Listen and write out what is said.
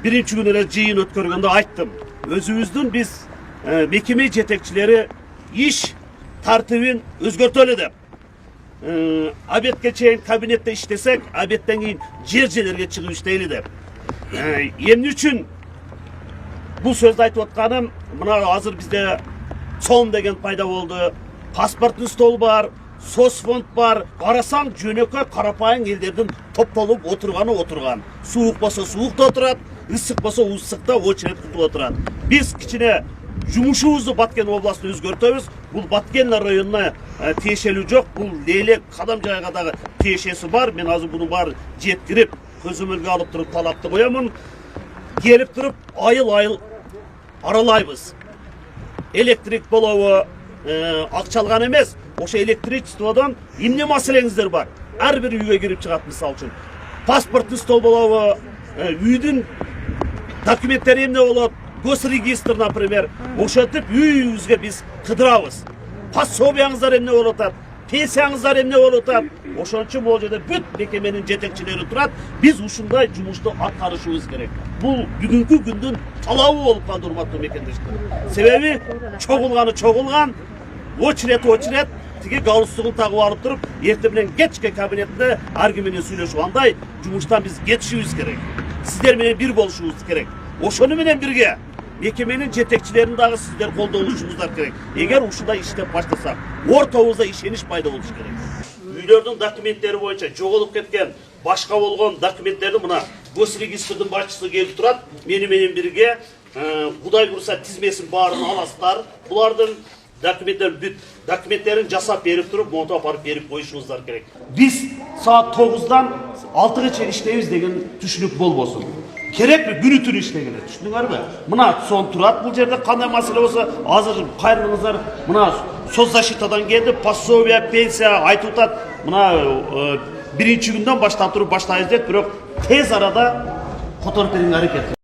birinci günü жыйын өткөргөндө айттым. Өзүбүздүн биз мекеме жетекчилери иш тартибин өзгөртөлү деп. Обедке чейин кабинетте иштесек, обедтен кийин жерлерге чыгып иштейли деп. Эмне үчүн бул сөздү айтып атканым, мына азыр бизде сом деген пайда болду. Паспорттун стол бар, соцфонд бар. Карасаң жөнөкөй карапайым элдердин топтолуп отурган. Суук болсо суукта отурат, ысык болсо ысыкта очередь кутуп отурат. Биз кичине жумушубузду Баткен областына өзгөртөбүз. Бул Баткен районуна тиешелүү жок. Бул Лейлек кадам жайга дагы тиешеси бар. Мен азыр буну бар жеткирип, көзөмөлгө алып туруп талапты коёмун. Келип туруп айыл аралайбыз. Электрик болобу, акчалган эмес. Ошо электричестводон эмне маселеңиздер бар? Ар бир үйгө кирип чыгат, мисалы үчүн. Паспорттун стол болобу, үйдүн документтери эмне болот? Госрегистр, например, ошентип үйүбүзгө биз кыдырабыз. Пособияңыздар эмне болуп атат? Пенсияңыздар эмне болуп атат? Ошон үчүн бул жерде бүт мекеменин жетекчилери турат. Биз ушундай жумушту аткарышыбыз керек. Бул бүгүнкү күндүн талабы болуп калды, урматтуу мекендештер. Себеби чогулган, очерет, тиги галстугун тагып алып туруп, эртең менен кечке кабинетте ар ким менен сүйлөшүп, андай жумуштан биз кетишибиз керек. Сиздер менен бир болушубуз керек. Ошону менен бирге мекеменин жетекчилерин дагы сиздер колдонушуңуздар керек. Эгер ушундай иштеп баштасак, ортобузда ишенич пайда болуш керек. Үйлөрдүн документтери боюнча жоголуп кеткен, башка болгон документтерди мына Госрегистрдин башчысы келип турат. Менен бирге Кудай бурса тизмесин баарын аласыздар. Булардын документтерин жасап берип туруп, монтап алып берип коюшуңуздар керек. Биз саат 9-дан 6-га чейин иштейбиз деген түшүнүк болбосун. Керекпи күнү түнү иштегенде, түшүндүңөрбү? Мына сон турат бул жерде кандай маселе болсо, азыр кайрылыңыздар, мына соцзащитадан келди, пособия, пенсия айтып атат. Мына биринчи күндөн баштап туруп баштайбыз деп, бирок тез арада которуп берүүгө аракет